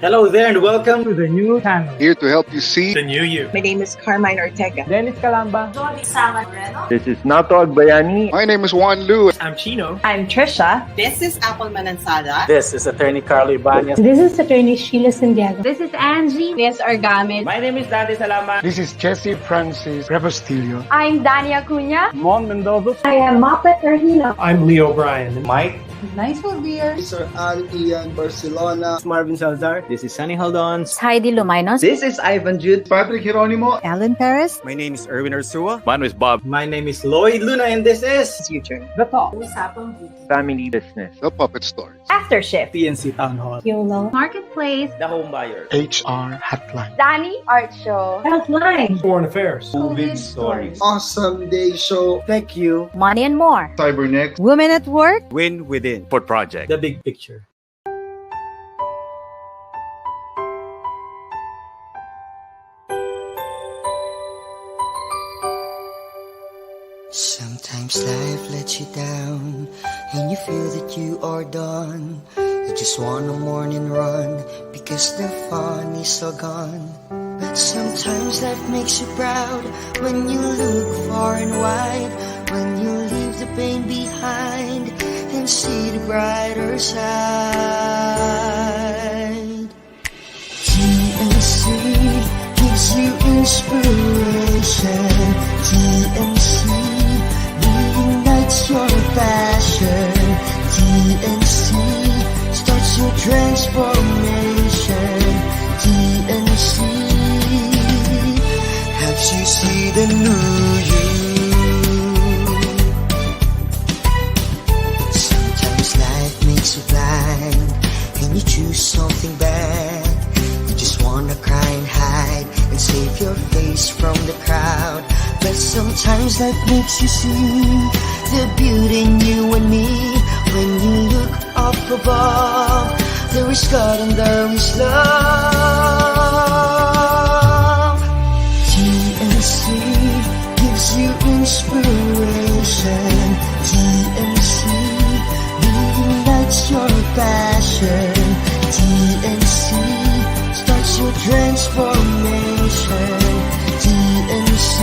Hello there and welcome to the new channel. Here to help you see The new you. My name is Carmine Ortega. Dennis Calamba. This is Nato Agbayani. My name is Juan Lu. I'm Chino. I'm Trisha. This is Apple Manansala. This is Attorney Carlo Ibanez. This is Attorney Sheila Santiago. This is Angie. This is Orgami. My name is Dante Salama. This is Jesse Francis Rebostillo. I'm Dania Cunha. Mon Mendoza. I am Mapet Erhino. I'm Leo Bryan. Mike. Nice for beer. Sir Al Ian Barcelona. Marvin Salazar. This is Sunny Haldon. Heidi Lumainos. This is Ivan Jude. Patrick Geronimo. Alan Perez. My name is Erwin Ursua. Mine is Bob. My name is Lloyd Luna and this is Future. The Talk. Family Business. The Puppet Stories. After Shift. TNC Town Hall. YOLO. Marketplace. The Home Buyer. HR Hotline. Danny Art Show. Healthline. Foreign Affairs. COVID stories. Awesome Day Show. Thank you. Money and more. Cybernext. Women at Work. Win Within. Port Project. The Big Picture. Sometimes life lets you down and you feel that you are done. You just want a morning run because the fun is all gone. But sometimes life makes you proud when you look far and wide, when you leave the pain behind and see the brighter side. TNC gives you inspiration. TNC reignites your passion. TNC starts your transformation. TNC helps you see the new you. Sometimes life makes you blind and you choose something bad. You just wanna cry and hide and save your face from the crowd. But sometimes life makes you see the beauty in you and me. When you look up above, there is God and there is love. TNC gives you inspiration. TNC reignites your passion. TNC starts your transformation. TNC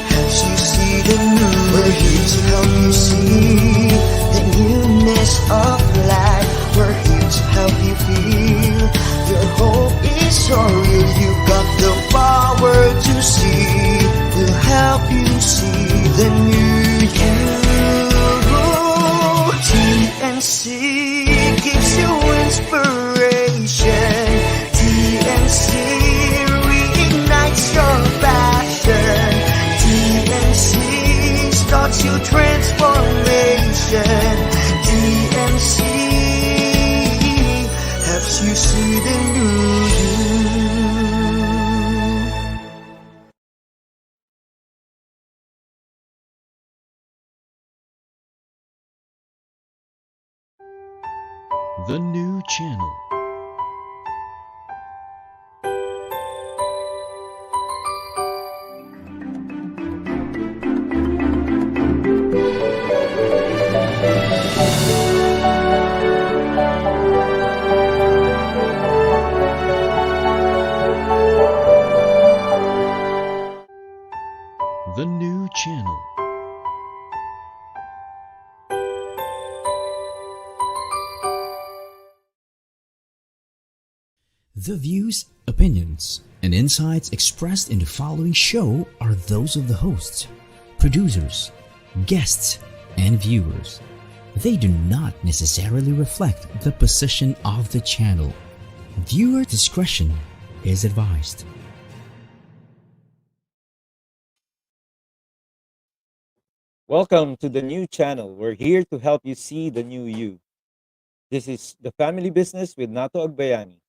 helps you see the new. We're here to help you see the newness of life. We're here to help you feel your hope is so real. You got the power to see. We'll help you see the new you. TNC gives you inspiration. TNC reignites your passion. TNC starts your transformation. TNC helps you see the new you. The new channel. The new channel. The views, opinions, and insights expressed in the following show are those of the hosts, producers, guests, and viewers. They do not necessarily reflect the position of the channel. Viewer discretion is advised. Welcome to the new channel. We're here to help you see the new you. This is the Family Business with Nato Agbayani.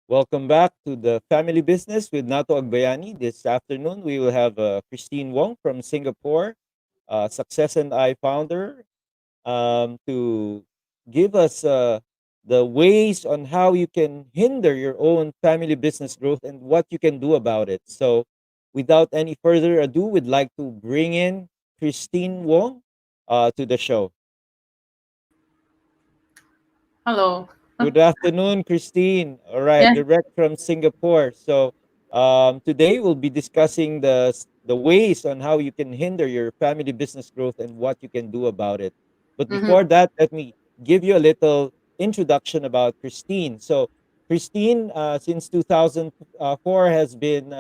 Welcome back to the Family Business with Nato Agbayani. This afternoon, we will have Christine Wong from Singapore, Success and I founder, to give us the ways on how you can hinder your own family business growth and what you can do about it. So, without any further ado, we'd like to bring in Christine Wong to the show. Hello. Good afternoon, Christine. All right, Yeah. direct from Singapore. So today we'll be discussing the ways on how you can hinder your family business growth and what you can do about it. But before that, let me give you a little introduction about Christine. So Christine, since 2004, has been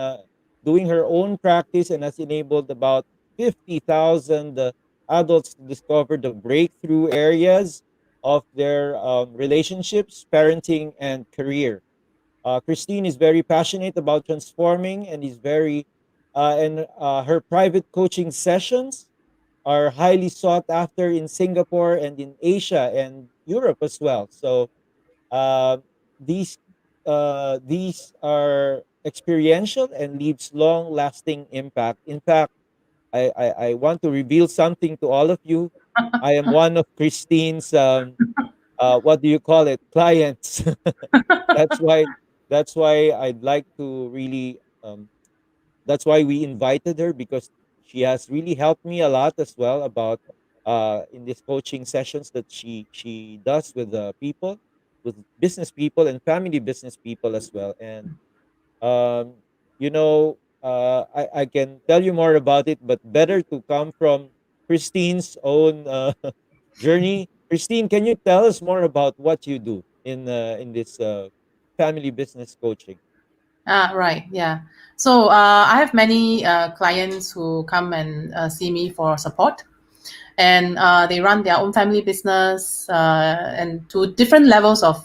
doing her own practice and has enabled about 50,000 adults to discover the breakthrough areas of their relationships, parenting, and career. Christine is very passionate about transforming and is very, and her private coaching sessions are highly sought after in Singapore and in Asia and Europe as well. So uh, these these are experiential and leaves long lasting impact. In fact, I want to reveal something to all of you. I am one of Christine's what do you call it, clients. that's why that's why I'd like to really that's why we invited her, because she has really helped me a lot as well about in these coaching sessions that she does with people, with business people and family business people as well. And um, I can tell you more about it, but better to come from Christine's own journey. Christine, can you tell us more about what you do in this family business coaching? Right. Yeah. So I have many clients who come and see me for support, and they run their own family business and to different levels of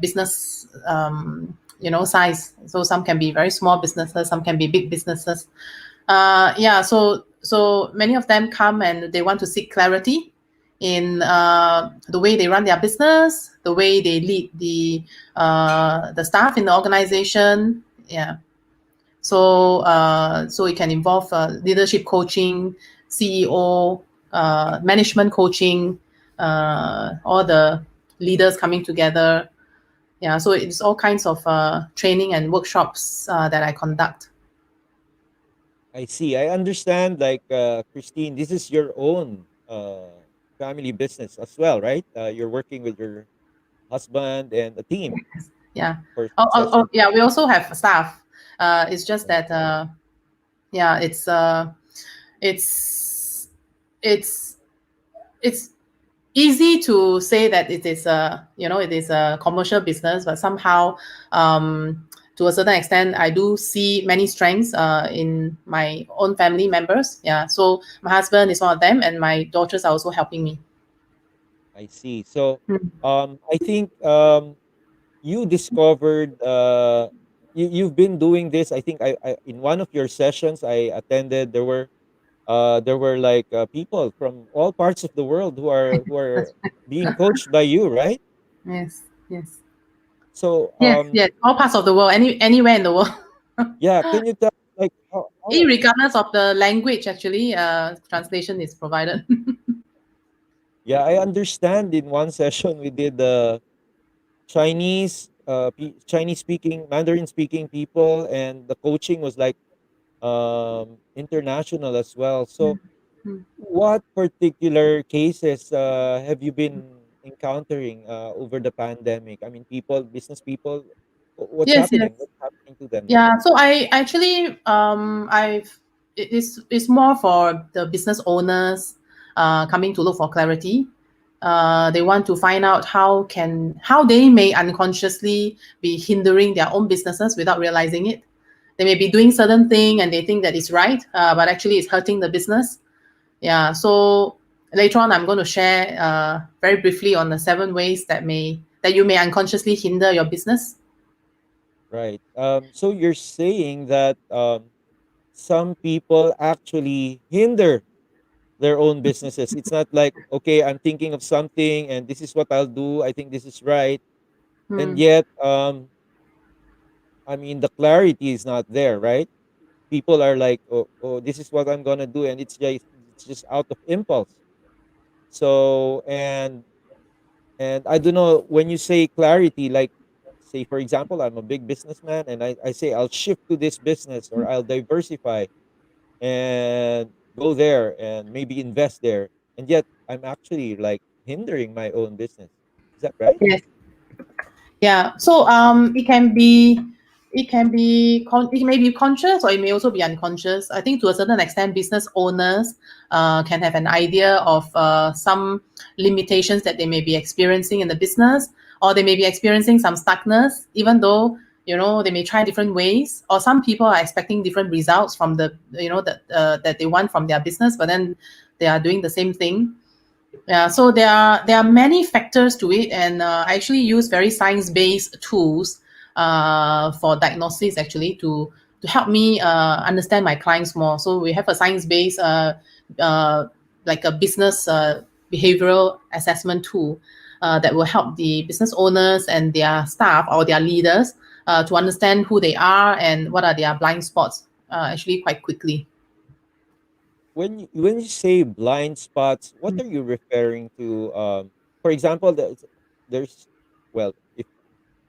business, size. So some can be very small businesses, some can be big businesses. Yeah. So many of them come and they want to seek clarity in the way they run their business, the way they lead the staff in the organization. Yeah. So it can involve leadership coaching, CEO, management coaching, all the leaders coming together. Yeah, so it's all kinds of training and workshops that I conduct. I see. I understand. Like Christine, this is your own family business as well, right? You're working with your husband and a team Yeah. for Oh, success. And yeah. We also have staff. It's just that, yeah, it's it's it's easy to say that it is a commercial business, but somehow, to a certain extent, I do see many strengths in my own family members. Yeah. So my husband is one of them, and my daughters are also helping me. I see. So Mm. I think you discovered you've been doing this. I think I in one of your sessions I attended, there were like people from all parts of the world who are being coached by you, right? Yes. Yes. So Yes. Yes. All parts of the world, anywhere in the world. yeah, can you tell like how Irregardless of the language, actually, translation is provided. yeah, I understand in one session we did Chinese speaking, Mandarin speaking people, and the coaching was like international as well. So Mm. what particular cases have you been encountering over the pandemic? I mean, people, business people, what's Yes. Yes. happening? What's happening to them? Yeah, so I actually it's more for the business owners coming to look for clarity. They want to find out how they may unconsciously be hindering their own businesses without realizing it. They may be doing certain thing and they think that it's right, but actually it's hurting the business. Yeah, so later on I'm going to share very briefly on the 7 ways that you may unconsciously hinder your business. Right. So you're saying that some people actually hinder their own businesses. It's not like, okay, I'm thinking of something and this is what I'll do. I think this is right. and yet, I mean, the clarity is not there, right? People are like, oh, this is what I'm gonna do, and it's just out of impulse. So, and I don't know, when you say clarity, like, say for example, I'm a big businessman, and I say I'll shift to this business, or I'll diversify and go there and maybe invest there, and yet I'm actually like hindering my own business. Is that right? Yes. Yeah. So it may be conscious, or it may also be unconscious. I think to a certain extent, business owners can have an idea of some limitations that they may be experiencing in the business, or they may be experiencing some stuckness, even though they may try different ways, or some people are expecting different results from the that they want from their business, but then they are doing the same thing. Yeah, so there are many factors to it, and I actually use very science-based tools for diagnosis, actually, to help me understand my clients more. So we have a science-based like a business behavioral assessment tool that will help the business owners and their staff or their leaders to understand who they are and what are their blind spots actually quite quickly. When you say blind spots, what are you referring to? For example, there's well,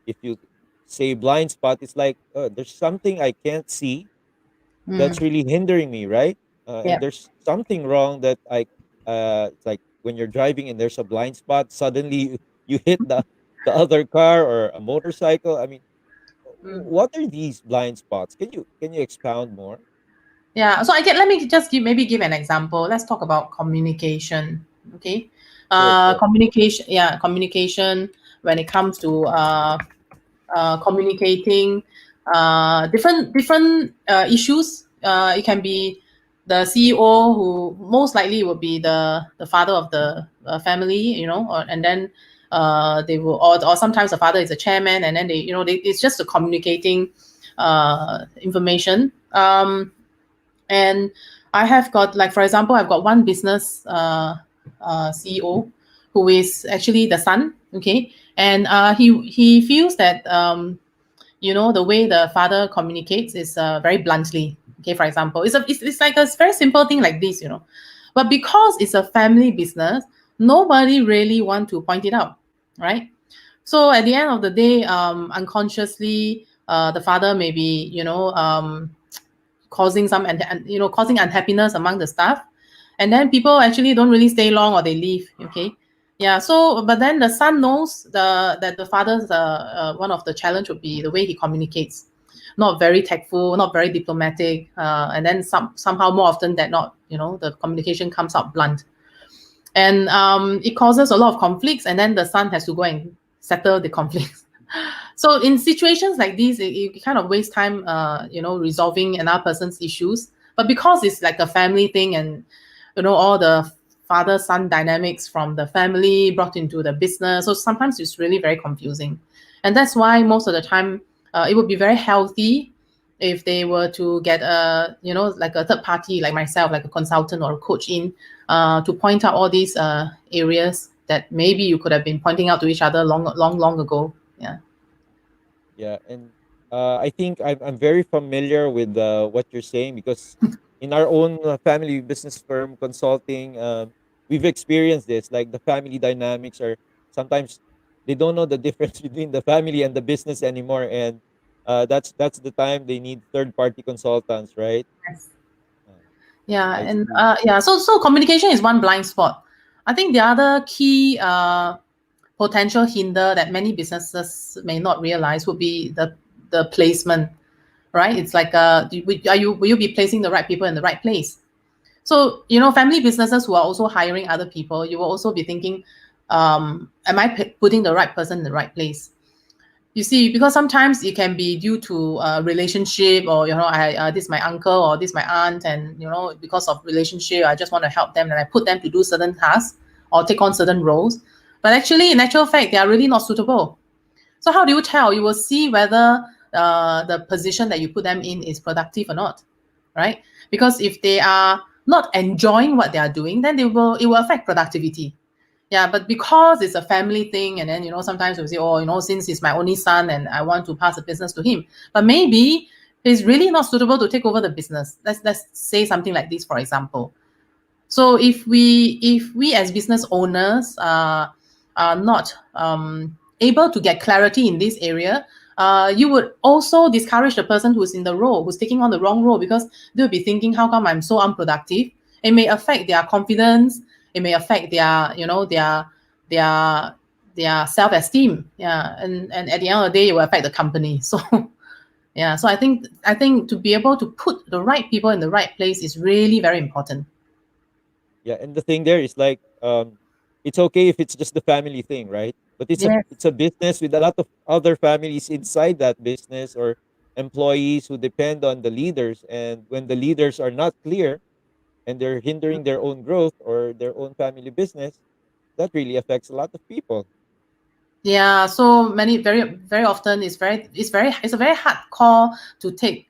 if you say blind spot, it's like, there's something I can't see that's really hindering me, right? And Yeah. there's something wrong that it's like when you're driving and there's a blind spot, suddenly you hit the other car or a motorcycle. I mean, what are these blind spots? Can you expound more? Yeah, so let me just give an example. Let's talk about communication. Okay. Sure. Communication when it comes to communicating different issues. It can be the CEO, who most likely will be the father of the family, and then they will, or sometimes the father is a chairman, and then it's just the communicating information. And I have got, like, for example, I've got one business CEO who is actually the son, okay, and he feels that the way the father communicates is very bluntly. Okay, for example, it's like a very simple thing like this, but because it's a family business, nobody really want to point it out, right? So at the end of the day, unconsciously, the father may be, causing causing unhappiness among the staff, and then people actually don't really stay long, or they leave. Okay. Yeah. So, but then the son knows that the father's one of the challenge would be the way he communicates, not very tactful, not very diplomatic, and then somehow more often than not, the communication comes out blunt, and it causes a lot of conflicts, and then the son has to go and settle the conflicts. So in situations like these, it kind of waste time, resolving another person's issues. But because it's like a family thing, and all the father-son dynamics from the family brought into the business, so sometimes it's really very confusing. And that's why most of the time, it would be very healthy if they were to get like a third party, like myself, like a consultant or a coach in, to point out all these areas that maybe you could have been pointing out to each other long ago. Yeah. Yeah, and I think I'm very familiar with what you're saying, because in our own family business firm consulting, we've experienced this. Like, the family dynamics are sometimes, they don't know the difference between the family and the business anymore, and that's the time they need third party consultants, right? Yes. Yeah, I and see. so communication is one blind spot. I think the other key potential hinder that many businesses may not realize would be the placement, right? It's like, will you be placing the right people in the right place? So, family businesses who are also hiring other people, you will also be thinking, am I putting the right person in the right place? You see, because sometimes it can be due to a relationship, or this is my uncle, or this is my aunt, and because of relationship, I just want to help them, and I put them to do certain tasks or take on certain roles. But actually, in actual fact, they are really not suitable. So how do you tell? You will see whether the position that you put them in is productive or not, right? Because if they are not enjoying what they are doing, then it will affect productivity. Yeah, but because it's a family thing, and then sometimes we say, oh, since he's my only son, and I want to pass the business to him, but maybe he's really not suitable to take over the business. Let's say something like this, for example. So if we as business owners are not able to get clarity in this area, you would also discourage the person who's in the role, who's taking on the wrong role, because they'll be thinking, how come I'm so unproductive? It may affect their confidence. It may affect their their their self-esteem. Yeah, and at the end of the day, it will affect the company. So yeah, so I think to be able to put the right people in the right place is really very important. Yeah, and the thing there is like, it's okay if it's just the family thing, right? But Yes. it's a business with a lot of other families inside that business, or employees who depend on the leaders. And when the leaders are not clear and they're hindering their own growth or their own family business, that really affects a lot of people. Yeah, so many very often it's a very hard call to take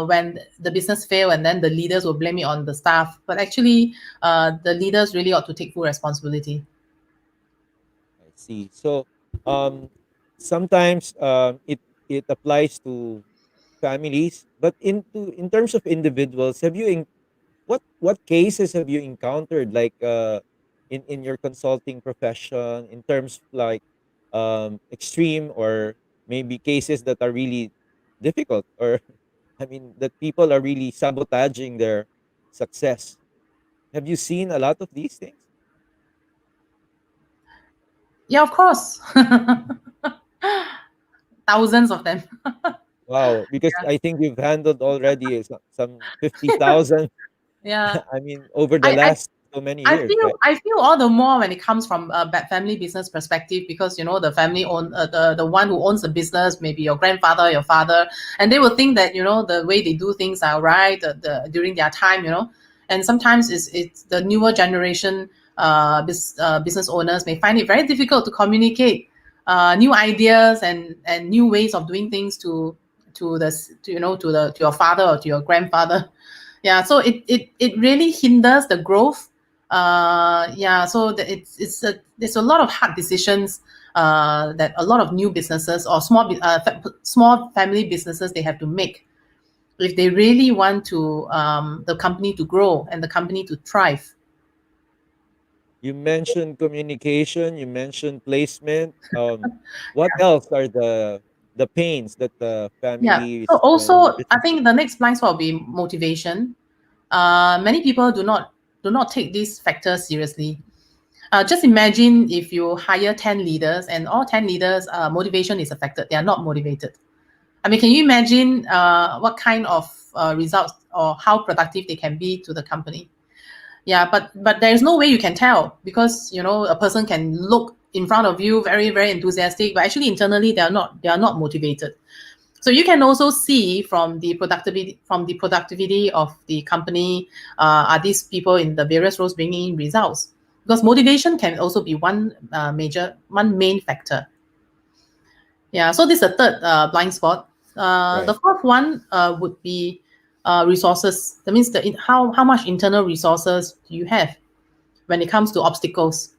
when the business fail, and then the leaders will blame it on the staff. But actually, the leaders really ought to take full responsibility. I see. So, um, sometimes it applies to families, but in terms of individuals, have you what cases have you encountered, like in your consulting profession, in terms of like extreme, or maybe cases that are really difficult, or I mean that people are really sabotaging their success? Have you seen a lot of these things? Yeah, of course. Thousands of them. Wow, because I think you've handled already some 50,000. Yeah. I mean, over the I last so many I years, feel right? I feel all the more when it comes from a family business perspective, because the family the one who owns the business, maybe your grandfather, your father, and they will think that the way they do things are right, during their time, and sometimes it's the newer generation business owners may find it very difficult to communicate new ideas and new ways of doing things to the to your father or to your grandfather. Yeah, so it really hinders the growth. Yeah, so there's a lot of hard decisions that a lot of new businesses or small family businesses they have to make if they really want to the company to grow and the company to thrive. You mentioned communication, you mentioned placement. What else are the pains that the Yeah. So families and also, I business? think the next blind spot will be motivation. Many people do not take these factors seriously. Just imagine if you hire 10 leaders and all 10 leaders motivation is affected. They are not motivated. I mean, can you imagine what kind of results or how productive they can be to the company? Yeah, but there is no way you can tell, because a person can look in front of you very very enthusiastic, but actually internally they are not motivated. So you can also see from the productivity of the company, are these people in the various roles bringing in results? Because motivation can also be one main factor. Yeah, so this is the third blind spot. The Right. fourth one would be resources. That means how much internal resources do you have when it comes to obstacles?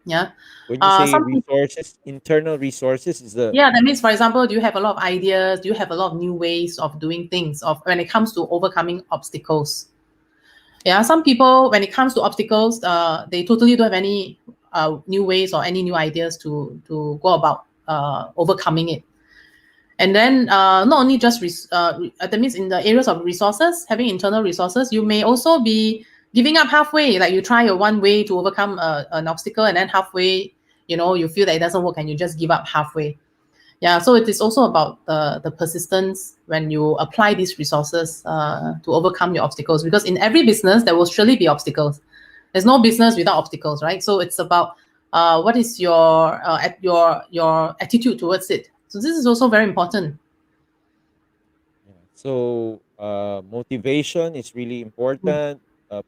Yeah. When you say Some people, resources, internal resources is the yeah, that means, for example, do you have a lot of ideas? Do you have a lot of new ways of doing things of when it comes to overcoming obstacles? Yeah, some people, when it comes to obstacles, they totally don't have any new ways or any new ideas to go about overcoming it. And then not only just that means in the areas of resources, having internal resources, you may also be giving up halfway. Like you try your one way to overcome an obstacle, and then halfway, you feel that it doesn't work, and you just give up halfway. Yeah, so it is also about the persistence when you apply these resources to overcome your obstacles. Because in every business, there will surely be obstacles. There's no business without obstacles, right? So it's about what is your attitude towards it. So this is also very important. yeah. So motivation is really important.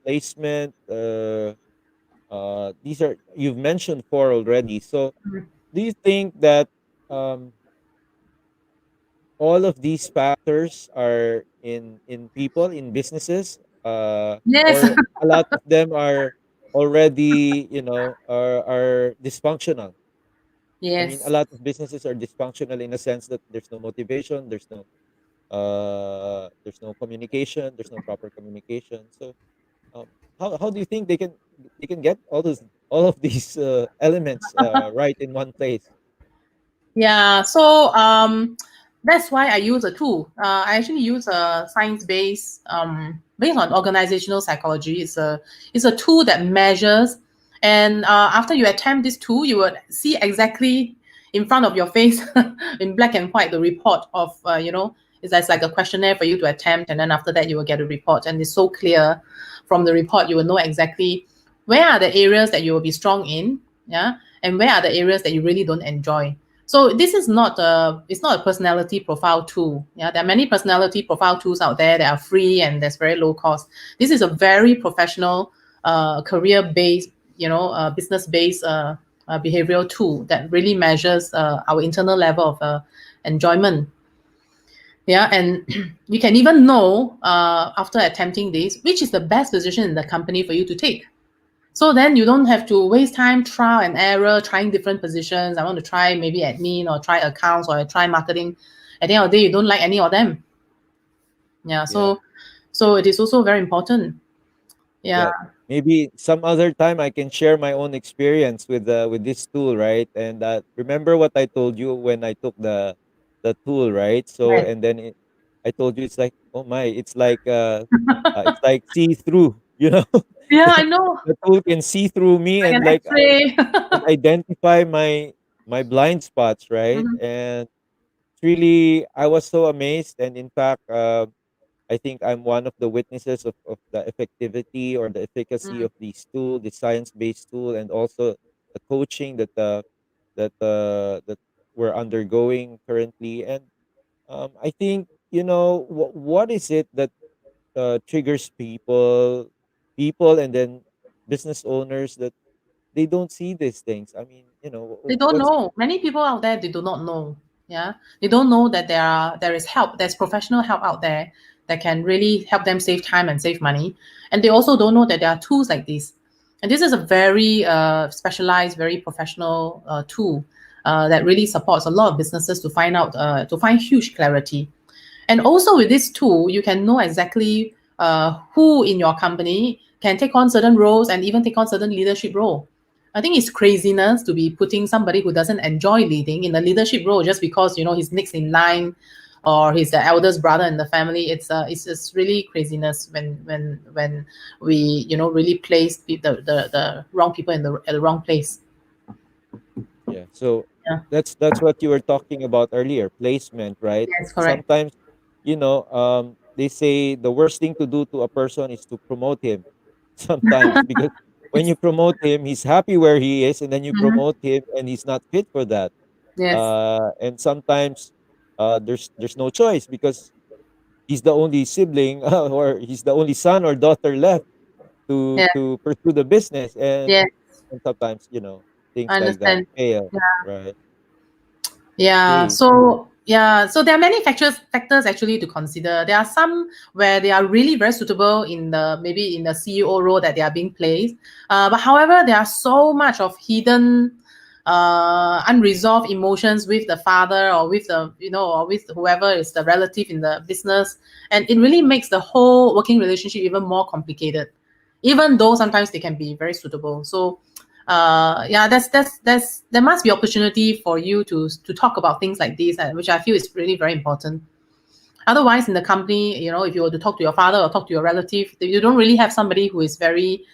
Placement. These are, you've mentioned four already. So do you think that um, all of these factors are in people, in businesses, Yes. or a lot of them are already, are dysfunctional. I mean, a Yes. lot of businesses are dysfunctional in a sense that there's no motivation, there's no communication, there's no proper communication. So, um, how do you think they can get all of these elements right in one place? Yeah, so that's why I use a tool. I actually use a science-based, based on organizational psychology. It's a tool that measures, and after you attempt this tool, you would see exactly in front of your face, in black and white, the report of it's like a questionnaire for you to attempt, and then after that you will get a report, and it's so clear from the report. You will know exactly where are the areas that you will be strong in, yeah, and where are the areas that you really don't enjoy. So this is it's not a personality profile tool. Yeah, there are many personality profile tools out there that are free and that's very low cost. This is a very professional, career-based, business-based behavioral tool that really measures our internal level of enjoyment. Yeah, and you can even know after attempting this, which is the best position in the company for you to take. So then you don't have to waste time, trial and error, trying different positions. I want to try maybe admin or try accounts or try marketing. At the end of the day, you don't like any of them. Yeah. So it is also very important. Yeah. Yeah, maybe some other time I can share my own experience with this tool, right? And remember what I told you when I took the tool, right? So Right. and then I told you it's like, oh my, it's like see through, Yeah, I know. the tool can see through me Like and an like X-ray. and identify my blind spots, right? Mhm. And it's really, I was so amazed, and in fact, I think I'm one of the witnesses of the effectivity or the efficacy Mm. of these tool, the science-based tool, and also the coaching that we're undergoing currently. And I think, what is it that triggers people, and then business owners, that they don't see these things. I mean, They don't what's know. Many people out there, they do not know. Yeah, they don't know that there is help. There's professional help out there that can really help them save time and save money. And they also don't know that there are tools like this. And this is a very specialized, very professional tool that really supports a lot of businesses to find huge clarity. And also with this tool, you can know exactly who in your company can take on certain roles and even take on certain leadership role. I think it's craziness to be putting somebody who doesn't enjoy leading in a leadership role just because he's next in line or he's the eldest brother in the family. It's just really craziness when we really place the wrong people at the wrong place. Yeah. So Yeah. that's what you were talking about earlier, placement, right? Yes, correct. Sometimes, they say the worst thing to do to a person is to promote him. Sometimes, because when you promote him, he's happy where he is, and then you Mhm. promote him, and he's not fit for that. Yes. And sometimes, there's no choice because he's the only sibling or he's the only son or daughter left to Yeah. to pursue the business, Yes. and sometimes, things I like that understand. fail, Yeah. right? Yeah. Okay. So there are many factors actually to consider. There are some where they are really very suitable in the maybe in the CEO role that they are being placed. But however, there are so much of hidden unresolved emotions with the father or with the or with whoever is the relative in the business, and it really makes the whole working relationship even more complicated, even though sometimes they can be very suitable. So yeah, there must be opportunity for you to talk about things like this, which I feel is really very important. Otherwise, in the company, if you were to talk to your father or talk to your relative, you don't really have somebody who is very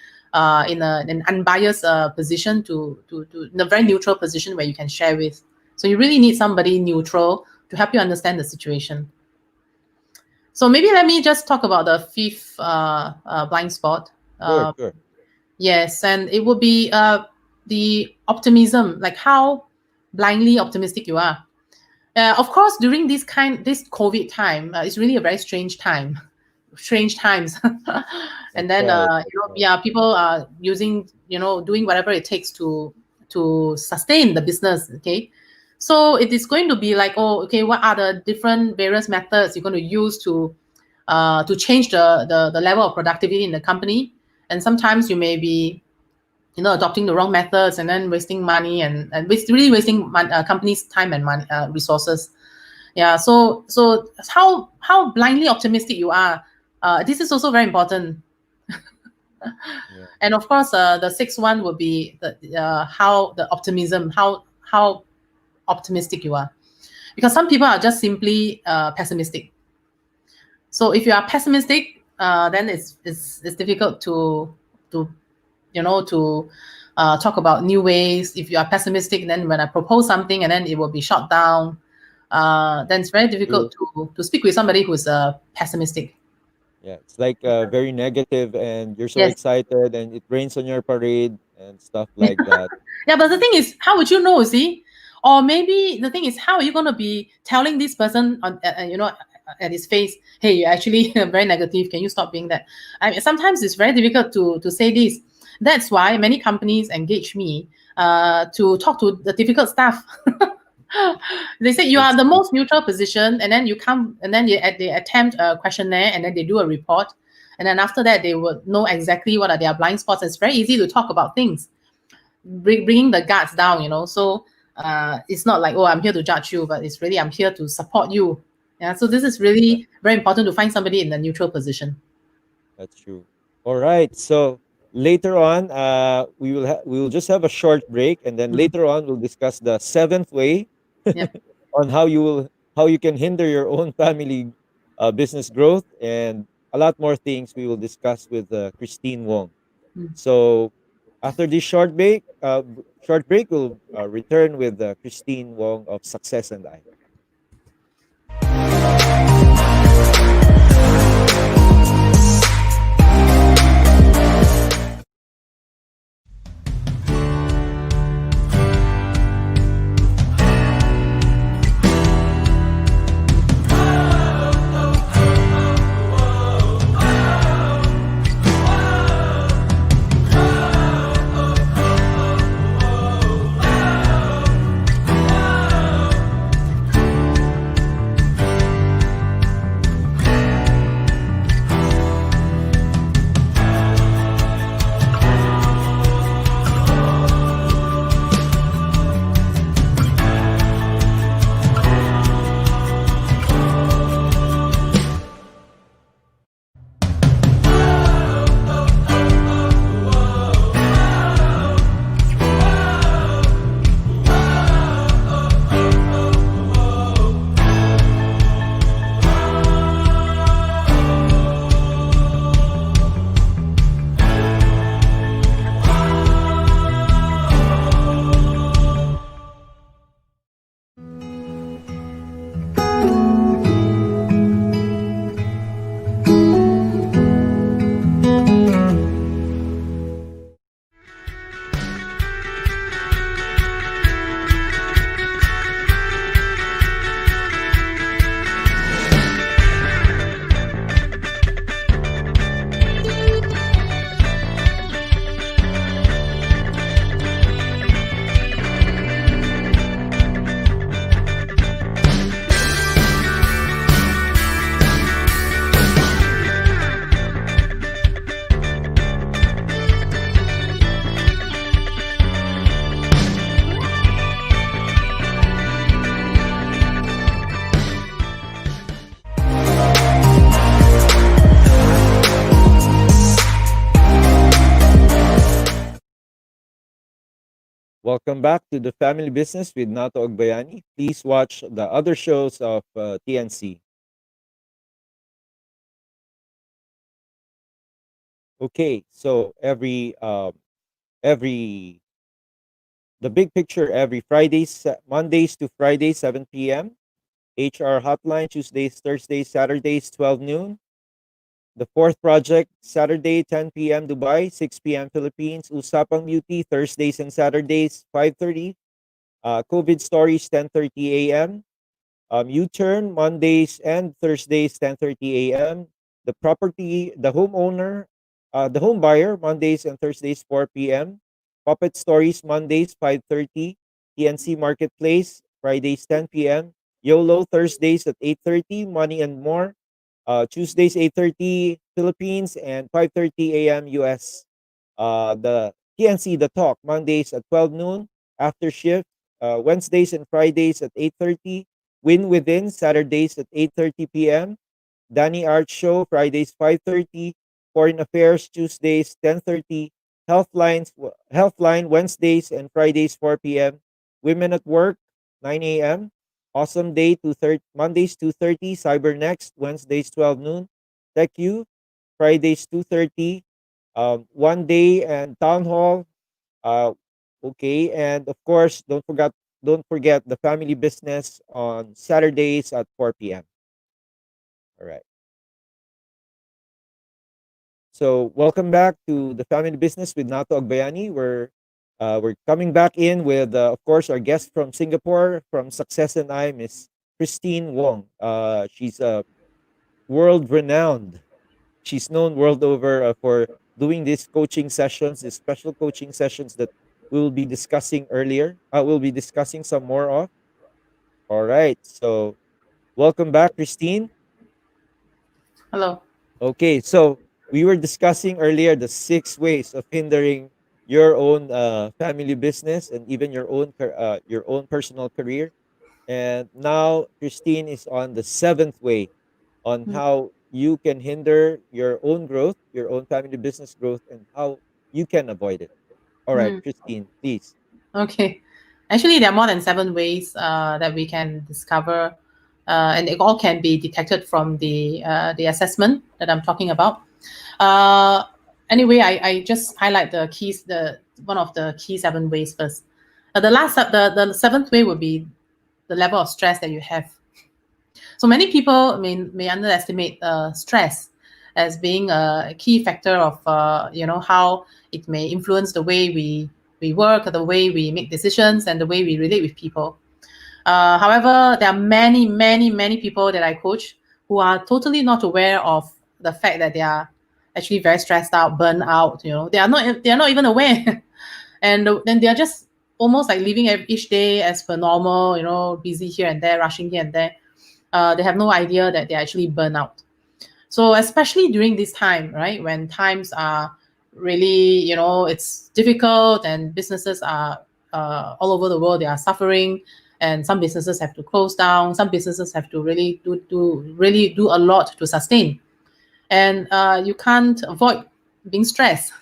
in an unbiased position to in a very neutral position where you can share with. So you really need somebody neutral to help you understand the situation. So maybe let me just talk about the fifth blind spot. Sure, sure. Yes, and it would be the optimism, like how blindly optimistic you are. Of course, during this COVID time, it's really a very strange time, strange times. And That's then right. That's right. yeah, people are using doing whatever it takes to sustain the business. Okay, so it is going to be like, oh, okay, what are the different various methods you're going to use to change the level of productivity in the company? And sometimes you may be adopting the wrong methods and then wasting money and really wasting companies' time and money, resources. Yeah. So how blindly optimistic you are. This is also very important. Yeah. And of course, the sixth one would be how the optimism, how optimistic you are, because some people are just simply pessimistic. So if you are pessimistic, then it's difficult to to talk about new ways. If you are pessimistic, then when I propose something and then it will be shot down, then it's very difficult to speak with somebody who's pessimistic. Yeah, it's like very negative, and you're so Yes. excited, and it rains on your parade and stuff like that. Yeah, but the thing is, how would you know? See, or maybe the thing is, how are you going to be telling this person on, at his face, hey, you're actually very negative. Can you stop being that? I mean, sometimes it's very difficult to say this. That's why many companies engage me to talk to the difficult staff. They say you are the most neutral position, and then you come, and then they attempt a questionnaire, and then they do a report, and then after that they will know exactly what are their blind spots. It's very easy to talk about things, bringing the guards down, So it's not like, oh, I'm here to judge you, but it's really I'm here to support you. Yeah. So this is really very important to find somebody in the neutral position. That's true. All right. So later on, we will just have a short break, and then later on we'll discuss the seventh way Yep. on how you can hinder your own family business growth, and a lot more things we will discuss with Christine Wong. So after this short break, we'll return with Christine Wong of Success and I. Welcome back to the Family Business with Nato Agbayani. Please watch the other shows of TNC. Okay, so the big picture every Mondays to Fridays, 7 p.m. HR hotline Tuesdays, Thursdays, Saturdays, 12 noon. The fourth project, Saturday, 10 p.m. Dubai, 6 p.m. Philippines. Usapang Beauty, Thursdays and Saturdays, 5:30. COVID Stories, 10:30 a.m. U-Turn, Mondays and Thursdays, 10:30 a.m. The homeowner, the home buyer, Mondays and Thursdays, 4 p.m. Puppet Stories, Mondays, 5:30. TNC Marketplace, Fridays, 10 p.m. YOLO, Thursdays at 8:30. Money and More, Tuesdays, 8:30 Philippines and 5:30 a.m. US. The TNC The Talk, Mondays at 12 noon, after shift, Wednesdays and Fridays at 8:30, Win Within, Saturdays at 8:30 p.m., Danny Art Show, Fridays 5:30, Foreign Affairs, Tuesdays 10:30, Healthline, Wednesdays and Fridays 4 p.m., Women at Work, 9 a.m., Awesome Day, 2:30, Mondays 2:30, Cyber Next, Wednesdays 12 noon, Tech You, Fridays 2:30, One Day and Town Hall. Okay, and of course, don't forget the family business on Saturdays at 4 p.m. All right. So welcome back to the family business with Nato Agbayani. We're coming back in with, of course, our guest from Singapore, from Success and I, Miss Christine Wong. She's a world renowned. She's known world over for doing these coaching sessions, these special coaching sessions that we'll be discussing earlier. We'll be discussing some more of. All right. So welcome back, Christine. Hello. Okay, so we were discussing earlier the 6 ways of hindering your own family business and even your own personal career. And now Christine is on the 7th way on Mm. how you can hinder your own growth, your own family business growth, and how you can avoid it. All right, Mm. Christine, please. Okay. Actually, there are more than 7 ways that we can discover, and it all can be detected from the assessment that I'm talking about. Anyway, I just highlight the keys, the one of the key 7 ways first. The 7th way would be the level of stress that you have. So many people may underestimate stress as being a key factor of how it may influence the way we work, the way we make decisions, and the way we relate with people. However, there are many, many, many people that I coach who are totally not aware of the fact that they are actually very stressed out, burnt out. They are not even aware, and then they are just almost like living each day as per normal. Busy here and there, rushing here and there. They have no idea that they're actually burnt out. So especially during this time, right, when times are really, it's difficult and businesses are all over the world, they are suffering, and some businesses have to close down. Some businesses have to really do a lot to sustain, and you can't avoid being stressed.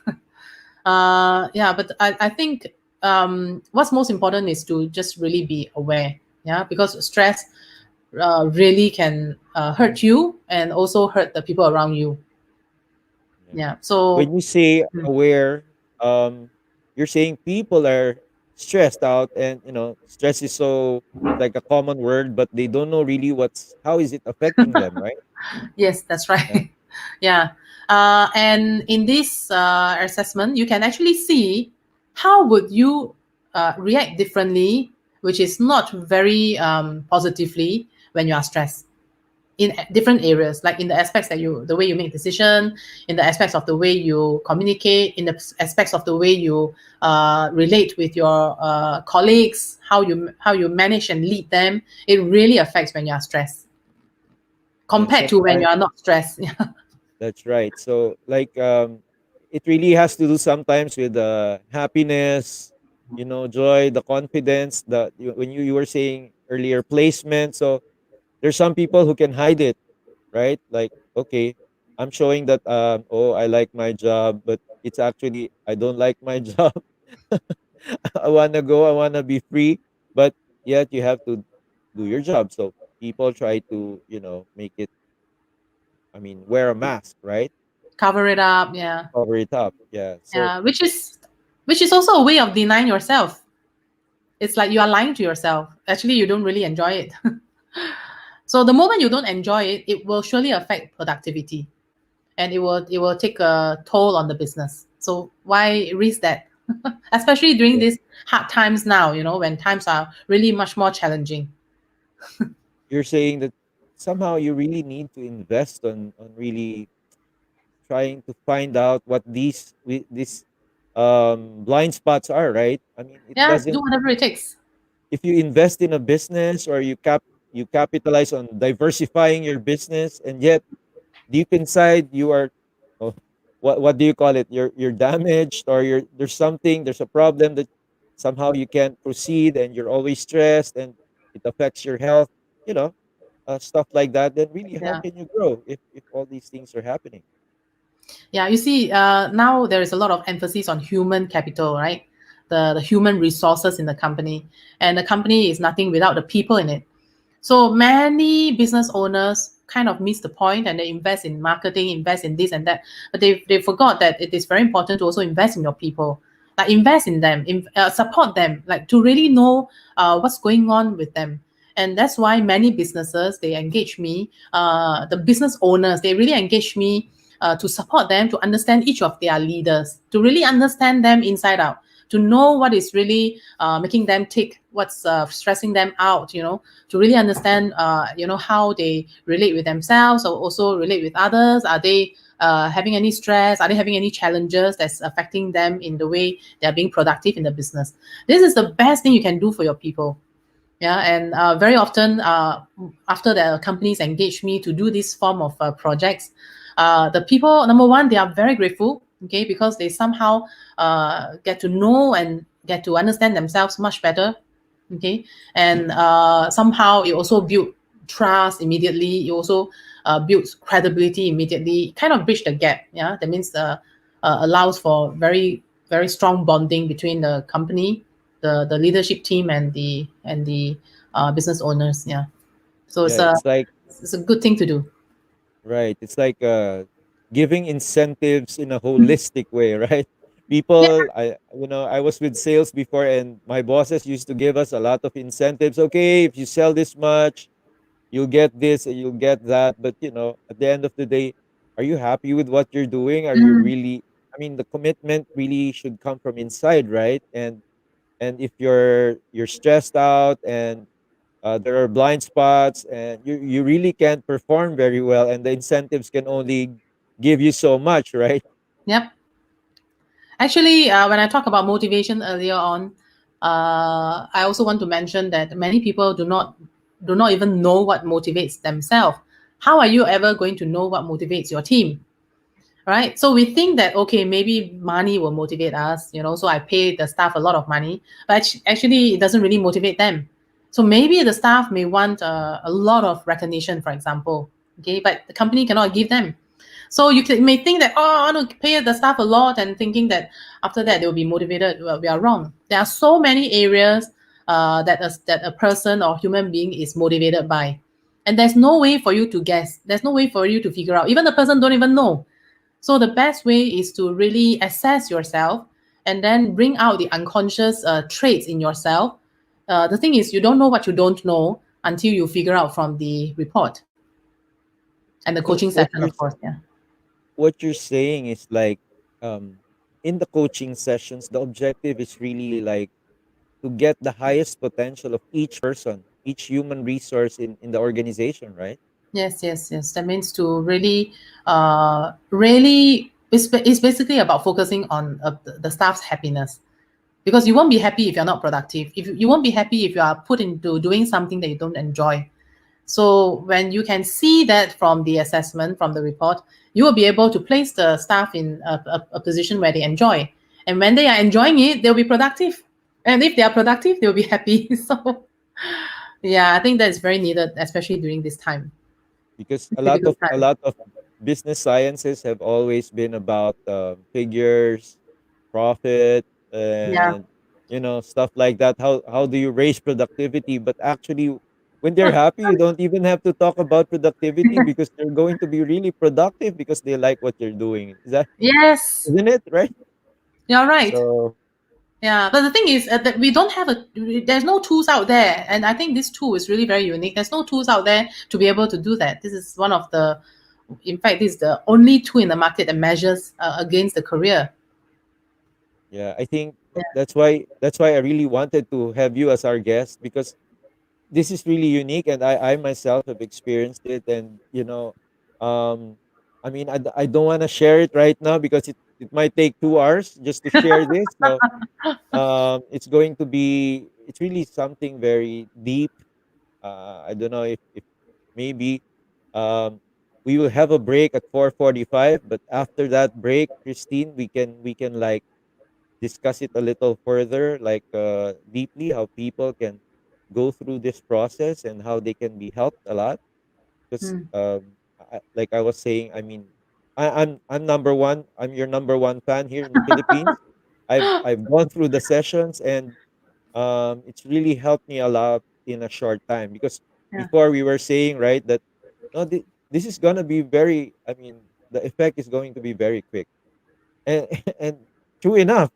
Yeah, but I think what's most important is to just really be aware. Yeah, because stress really can hurt you and also hurt the people around you. Yeah. So When you say aware, you're saying people are stressed out, and stress is so like a common word, but they don't know really how is it affecting them, right? yes, that's Yeah. right. Yeah. And in this assessment, you can actually see how would you react differently, which is not very positively when you are stressed in different areas, like in the aspects the way you make decision, in the aspects of the way you communicate, in the aspects of the way you relate with your colleagues, how you manage and lead them. It really affects when you are stressed compared to when you Sometimes are not stressed. that's right. So like it really has to do sometimes with happiness, joy, the confidence that when you were saying earlier, placement. So there's some people who can hide it, right? Like, okay, I'm showing that oh, I like my job, but it's actually I don't like my job. I wanna go, I wanna be free, but yet you have to do your job. So people try to, make it, I mean, wear a mask, right? Cover it up. Yeah. Cover it up. Yeah. So Yeah. Which is also a way of denying yourself. It's like you are lying to yourself. Actually, you don't really enjoy it. So the moment you don't enjoy it, it will surely affect productivity, and it will take a toll on the business. So why risk that? Especially during yeah. these hard times now, when times are really much more challenging. You're saying that somehow you really need to invest on really trying to find out what these blind spots are, right? I mean, it Yeah, do doesn't, whatever it takes. if you invest in a business or you capitalize on diversifying your business, and yet deep inside you are, oh, what do you call it? You're damaged, or there's a problem that somehow you can't proceed, and you're always stressed, and it affects your health. You know, stuff like that. Then really, how Yeah. can you grow if all these things are happening? Yeah, you see, now there is a lot of emphasis on human capital, right? The human resources in the company. And the company is nothing without the people in it. So many business owners kind of miss the point, and they invest in marketing, invest in this and that. But they forgot that it is very important to also invest in your people. Like invest in them, support them, like to really know what's going on with them. And that's why many businesses, they engage me, the business owners, they really engage me to support them, to understand each of their leaders, to really understand them inside out, to know what is really making them tick, what's stressing them out, to really understand, how they relate with themselves or also relate with others. Are they having any stress? Are they having any challenges that's affecting them in the way they're being productive in the business? This is the best thing you can do for your people. Yeah, and very often after the companies engage me to do this form of projects, the people, number one, they are very grateful, okay, because they somehow get to know and get to understand themselves much better, okay, and somehow it also build trust immediately. It also builds credibility immediately, kind of bridge the gap. Yeah, that means allows for very very strong bonding between the company, the leadership team, and the business owners. Yeah, so Yeah, it's like it's a good thing to do. right. It's like giving incentives in a holistic way, right? People, I was with sales before, and my bosses used to give us a lot of incentives. Okay, if you sell this much, you'll get this and you'll get that. But at the end of the day, are you happy with what you're doing? Are you Mm. really? I mean, the commitment really should come from inside, right? And if you're stressed out, and there are blind spots, and you really can't perform very well, and the incentives can only give you so much, right? Yep. Actually, when I talk about motivation earlier on, I also want to mention that many people do not even know what motivates themselves. How are you ever going to know what motivates your team? Right? So we think that, okay, maybe money will motivate us, so I pay the staff a lot of money, but actually it doesn't really motivate them. So maybe the staff may want a lot of recognition, for example, okay, but the company cannot give them. So may think that, oh, I want to pay the staff a lot, and thinking that after that they will be motivated. Well, we are wrong. There are so many areas that a person or human being is motivated by, and there's no way for you to guess. There's no way for you to figure out. Even the person don't even know. So the best way is to really assess yourself and then bring out the unconscious traits in yourself. The thing is, you don't know what you don't know until you figure out from the report and the So coaching what session, you're of course. Yeah. what you're saying is like, um in the coaching sessions, the objective is really like to get the highest potential of each person, each human resource in the organization, right? Yes, yes, yes. That means to really, it's basically about focusing on the staff's happiness, because you won't be happy if you're not productive. If you won't be happy if you are put into doing something that you don't enjoy. So when you can see that from the assessment, from the report, you will be able to place the staff in a position where they enjoy. And when they are enjoying it, they'll be productive. And if they are productive, they'll be happy. So yeah, I think that is very needed, especially during this time. Because It's a a lot difficult of time. business sciences have always been about figures, profit, Yeah. and stuff like that. How do you raise productivity? But actually, when they're happy, you don't even have to talk about productivity, because they're going to be really productive because they like what you're doing. Yes, Isn't it, right? you're right. So Yeah, but the thing is that we don't have there's no tools out there. And I think this tool is really very unique. There's no tools out there to be able to do that. This is one of the, in fact, this is the only tool in the market that measures against the career. yeah, I think Yeah. that's why I really wanted to have you as our guest, because this is really unique, and I myself have experienced it. And um I mean, I don't want to share it right now, because it might take 2 hours just to share this. So it's really something very deep. I don't know if maybe um we will have a break at 4:45, but after that break, Christine, we can like discuss it a little further, like deeply, how people can go through this process and how they can be helped a lot. Because like I was saying, I mean, I'm number one. I'm your number one fan here in the Philippines. I've gone through the sessions, and it's really helped me a lot in a short time. Because Yeah. before we were saying, right, that no, this is gonna be very. I mean, the effect is going to be very quick, and and true enough,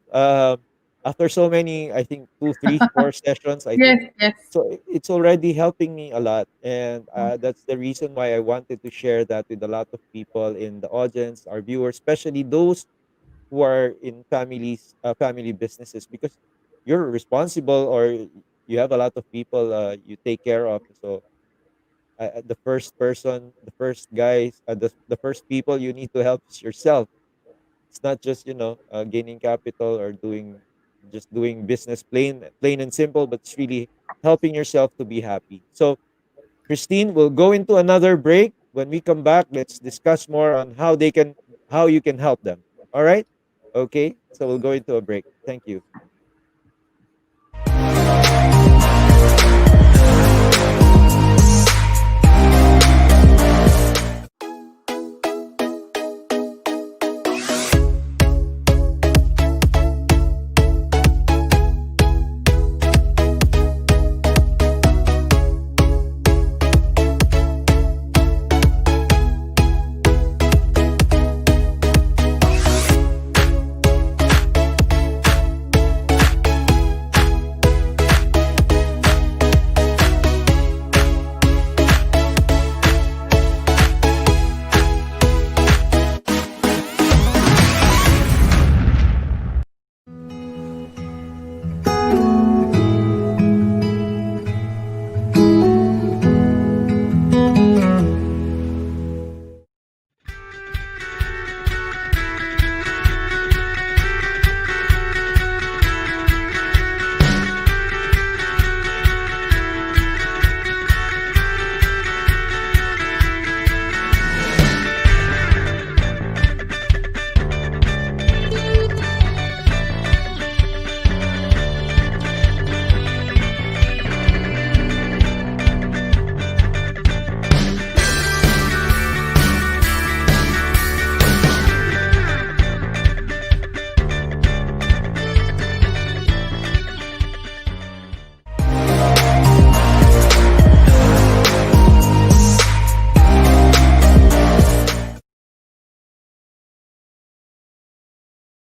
after so many, I think 2, 3, 4 sessions, I think Yes, yes. so it's already helping me a lot, and that's the reason why I wanted to share that with a lot of people in the audience, our viewers, especially those who are in family businesses, because you're responsible, or you have a lot of people you take care of. So the first person, the first guys, the first people you need to help is yourself. It's not just gaining capital or doing business plain and simple, but it's really helping yourself to be happy. So Christine, we'll go into another break. When we come back, let's discuss more on how you can help them. All right? Okay. So we'll go into a break. Thank you.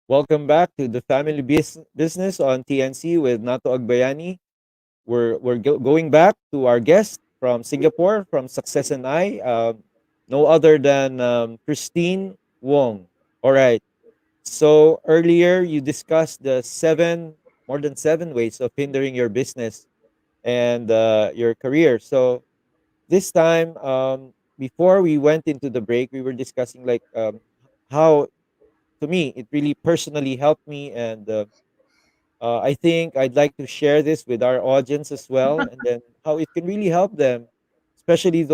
Welcome back to the Family Business on TNC with Nato Agbayani. We're going back to our guest from Singapore, from Success and I, no other than Christine Wong. All right. So earlier you discussed the more than 7 ways of hindering your business and your career. So this time, before we went into the break, we were discussing like how, to me, it really personally helped me, and I think I'd like to share this with our audience as well, and then how it can really help them, especially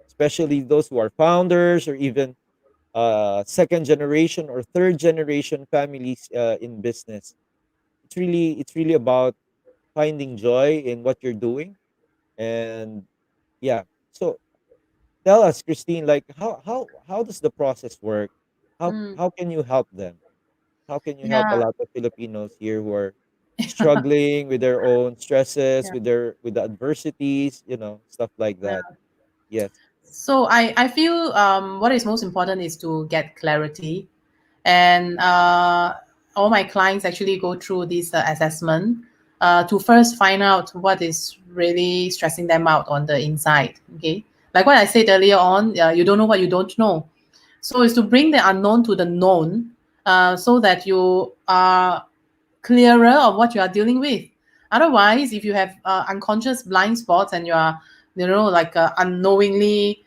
especially those who are founders, or even second generation or third generation families in business. It's really about finding joy in what you're doing, and yeah. So tell us, Christine, like how does the process work? How can you help them? How can you help a Yeah. lot of Filipinos here who are struggling with their own stresses, Yeah. with the adversities, stuff like Yeah. that? Yes. So I feel what is most important is to get clarity, and all my clients actually go through this assessment to first find out what is really stressing them out on the inside. Okay, like what I said earlier on, you don't know what you don't know, so it's to bring the unknown to the known, so that you are clearer of what you are dealing with. Otherwise, if you have unconscious blind spots and you are, like unknowingly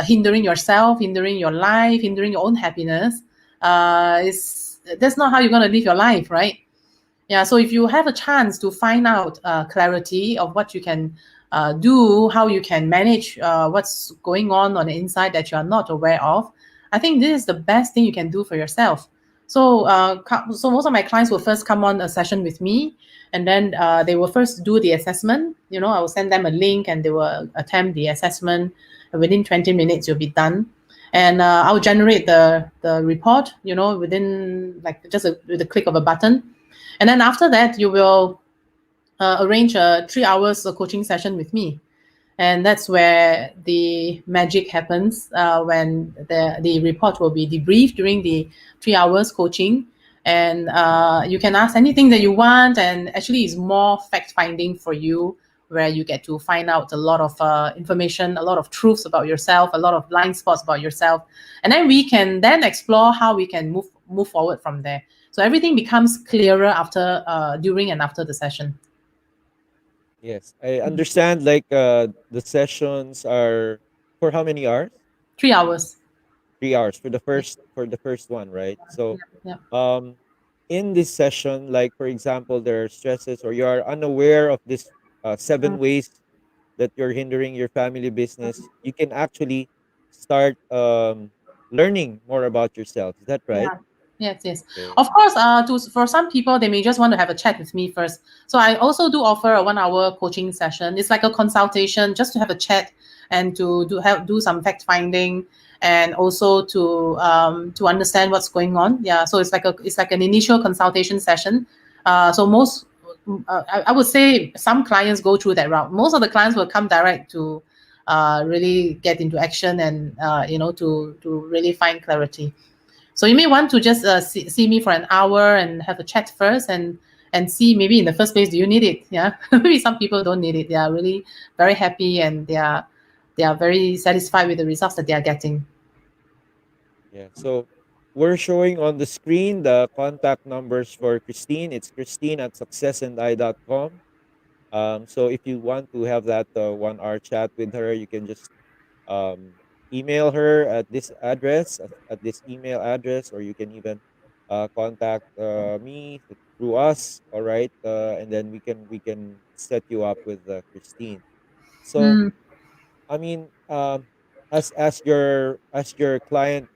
hindering yourself, hindering your life, hindering your own happiness, that's not how you're going to live your life, right? Yeah. So if you have a chance to find out clarity of what you can do, how you can manage what's going on the inside that you are not aware of. I think this is the best thing you can do for yourself. So, so most of my clients will first come on a session with me, and then they will first do the assessment. You know, I will send them a link, and they will attempt the assessment. And within 20 minutes, you'll be done. And I will generate the report. You know, within like just with a click of a button. And then after that, you will arrange a 3 hours coaching session with me. And that's where the magic happens, when the report will be debriefed during the 3 hours coaching. And you can ask anything that you want. And actually, it's more fact-finding for you, where you get to find out a lot of information, a lot of truths about yourself, a lot of blind spots about yourself. And then we can then explore how we can move forward from there. So everything becomes clearer after, during and after the session. Yes, I understand. Like the sessions are for how many hours? 3 hours. 3 hours for the first one, right? So, Yeah. in this session, like for example, there are stresses, or you are unaware of this 7 ways that you're hindering your family business. You can actually start learning more about yourself. Is that right? Yeah. Yes. Okay. Of course, for some people, they may just want to have a chat with me first. So I also do offer a 1 hour coaching session. It's like a consultation, just to have a chat and to do some fact finding, and also to understand what's going on. Yeah. So it's like an initial consultation session. So most, I would say some clients go through that route. Most of the clients will come direct to really get into action, and to really find clarity. So you may want to just see me for an hour and have a chat first, and see, maybe in the first place, do you need it? Yeah, maybe some people don't need it. They are really very happy, and they are very satisfied with the results that they are getting. Yeah. So we're showing on the screen the contact numbers for Christine. It's Christine@successandi.com. So if you want to have that 1 hour chat with her, you can just um, email her at this address, at this email address, or you can even contact me through us. All right, and then we can set you up with Christine. So I mean, as your client,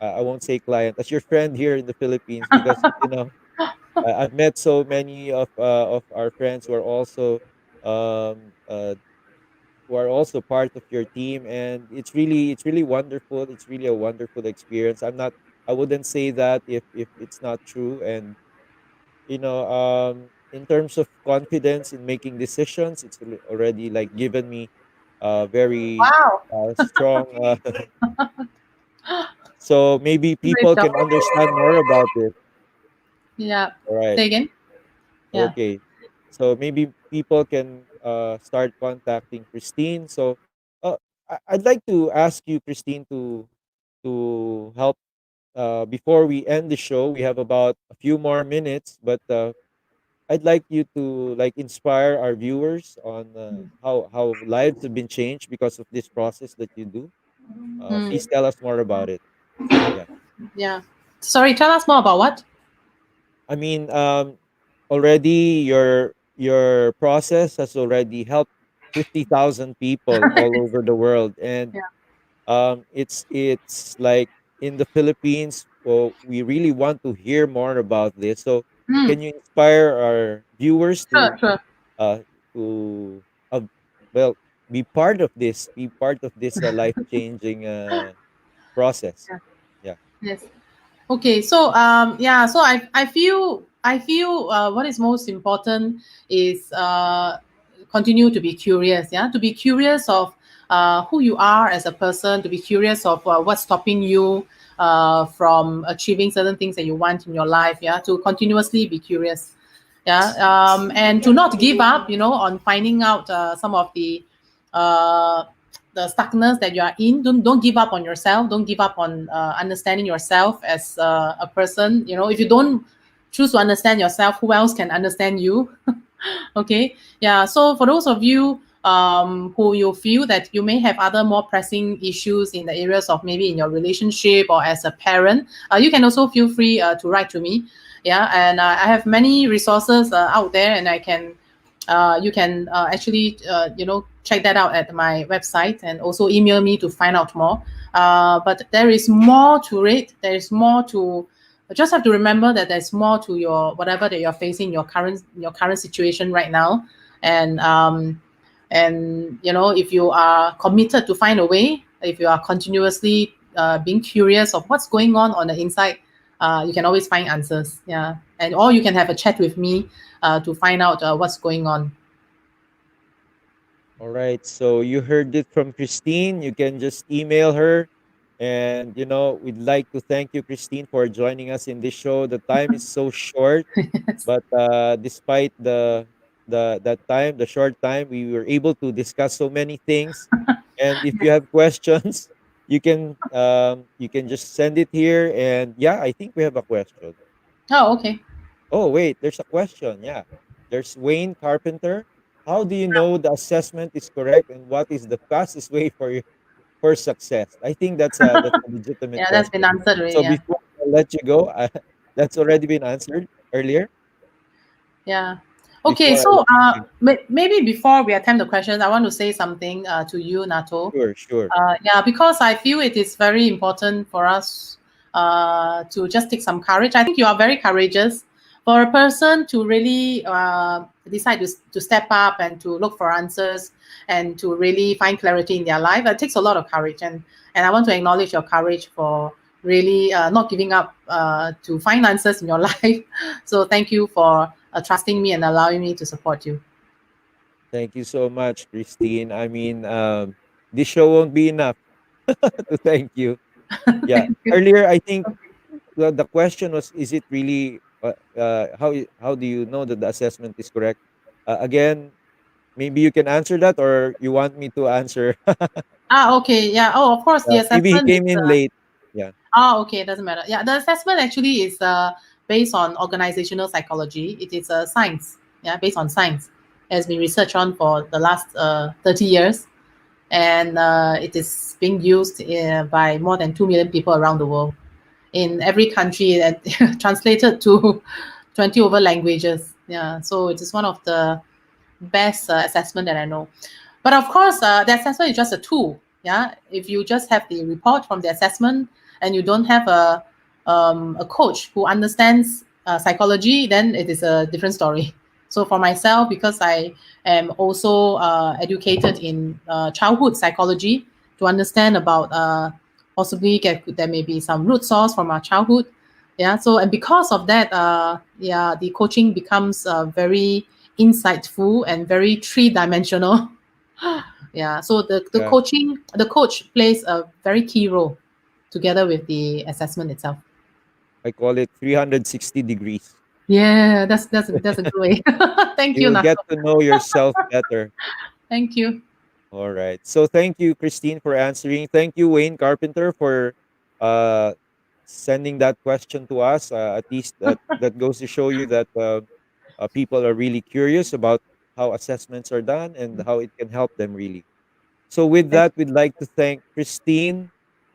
I won't say client, as your friend here in the Philippines, because I've met so many of our friends um, uh, who are also part of your team, and it's really wonderful. It's really a wonderful experience. I wouldn't say that if it's not true. And in terms of confidence in making decisions, it's already like given me very Wow. strong. So maybe people can understand more about it. Yeah. All right. Say again. Yeah. Okay. So maybe people can start contacting Christine. So I'd like to ask you, Christine, to help before we end the show. We have about a few more minutes, but I'd like you to like inspire our viewers on how lives have been changed because of this process that you do. Please tell us more about it. Yeah. Yeah. Sorry, tell us more about what? I mean, already your process has already helped 50,000 people all over the world, and Yeah. it's like in the Philippines. Well, we really want to hear more about this. So, can you inspire our viewers Sure. uh to well be part of this life changing process? Yeah. Yes. Okay, so so I feel what is most important is continue to be curious. Yeah, to be curious of who you are as a person, to be curious of what's stopping you from achieving certain things that you want in your life. Yeah, to continuously be curious. Yeah, and to not give up. On finding out some of uh, the stuckness that you are in. Don't give up on yourself. Don't give up on understanding yourself as a person. If you don't choose to understand yourself, who else can understand you? Okay. Yeah. So for those of you who you feel that you may have other more pressing issues in the areas of maybe in your relationship or as a parent, you can also feel free to write to me. Yeah. And I have many resources out there, and I can You can actually check that out at my website, and also email me to find out more. But there is more to it. There is more to. You just have to remember that there's more to your whatever that you're facing, your current situation right now, and if you are committed to find a way, if you are continuously being curious of what's going on the inside, you can always find answers. Yeah, and or you can have a chat with me to find out what's going on. All right. So you heard it from Christine. You can just email her. And, we'd like to thank you, Christine, for joining us in this show. The time is so short, Yes. but despite the short time, we were able to discuss so many things. And if you have questions, you can just send it here. And yeah, I think we have a question. Oh, okay. Oh, wait, there's a question. Yeah. There's Wayne Carpenter. How do you know the assessment is correct and what is the fastest way for success? I think that's a legitimate Yeah, that's been question. answered already. So Yeah. before I let you go, that's already been answered earlier. Yeah. Okay, Before I so let you, maybe before we attempt the questions, I want to say something to you, Nato. sure, sure. Yeah, because I feel it is very important for us to just take some courage. I think you are very courageous for a person to really decide to step up and to look for answers and to really find clarity in their life. It takes a lot of courage, and I want to acknowledge your courage for really not giving up to find answers in your life. So thank you for trusting me and allowing me to support you. Thank you so much, Christine. I mean, this show won't be enough to thank you. Yeah. Thank you. Earlier, I think the question was, is it really, how do you know that the assessment is correct? Again, maybe you can answer that, or you want me to answer? Okay. Yeah. Oh, of course, the Maybe he assessment is. came in late. Yeah. Okay, it doesn't matter. Yeah, the assessment actually is based on organizational psychology. It is a science, yeah, based on science. It has been researched on for the last 30 years, and it is being used by more than 2 million people around the world in every country and translated to 20 over languages. Yeah, so it is one of the best assessment that I know. But of course, the assessment is just a tool. Yeah, if you just have the report from the assessment and you don't have a coach who understands psychology, then it is a different story. So for myself, because I am also educated in childhood psychology to understand about possibly there may be some root source from our childhood. Yeah. So and because of that, yeah, the coaching becomes very insightful and very three-dimensional. Yeah, so Yeah. the coach plays a very key role together with the assessment itself. I call it 360 degrees. Yeah, that's a good way. Thank You you, will Nato. get to know yourself better. Thank you. All right. So thank you, Christine, for answering. Thank you, Wayne Carpenter, for uh, sending that question to us. At least that goes to show you that people are really curious about how assessments are done and how it can help them really. So with Thank that, we'd like to thank Christine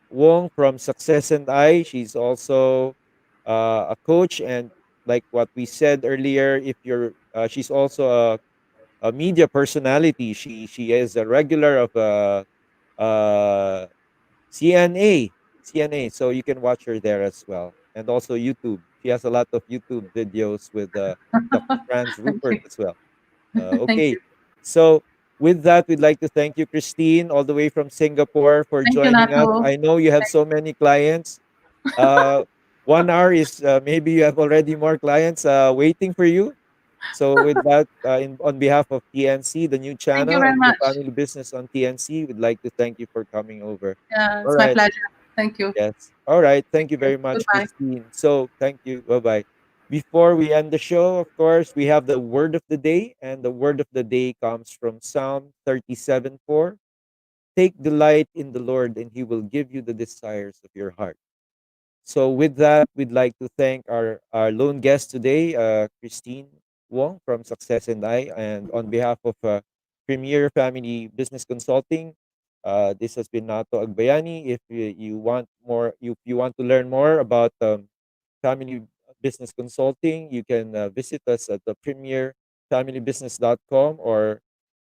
Wong from Success and I. She's also a coach, and like what we said earlier, if you're, she's also a media personality. She is a regular of uh, CNA, CNA. So you can watch her there as well, and also YouTube. She has a lot of YouTube videos with Dr. Franz thank Rupert you. as well. Thank Okay, you. so with that, we'd like to thank you, Christine, all the way from Singapore, for Thank you, joining us. Nato. I know you have so many clients. Uh, 1 hour is maybe you have already more clients waiting for you. So with that, on behalf of TNC, the new Thank you channel very and the much. family business on TNC, we'd like to thank you for coming over. Yeah, All it's my right. pleasure. Thank you. Yes. All right. Thank you Okay, very much, goodbye. Christine. So thank you. Bye bye. Before we end the show, of course, we have the word of the day, and the word of the day comes from Psalm 37:4. Take delight in the Lord, and He will give you the desires of your heart. So, with that, we'd like to thank our lone guest today, Christine Wong from Success and I. And on behalf of Premier Family Business Consulting, this has been Nato Agbayani. If you want more, if you want to learn more about family business consulting, you can visit us at the Premier premierfamilybusiness.com or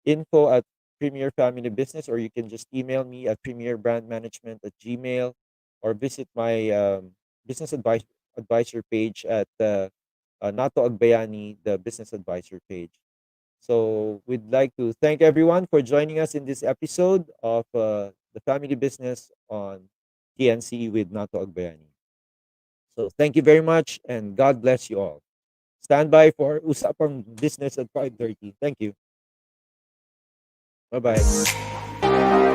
info at Premier Family Business, or you can just email me at premierbrandmanagement@gmail, or visit my business advisor page at Nato Agbayani, the business advisor page. So we'd like to thank everyone for joining us in this episode of the Family Business on TNC with Nato Agbayani. So thank you very much, and God bless you all. Stand by for Usapang Business at 5:30. Thank you. Bye-bye.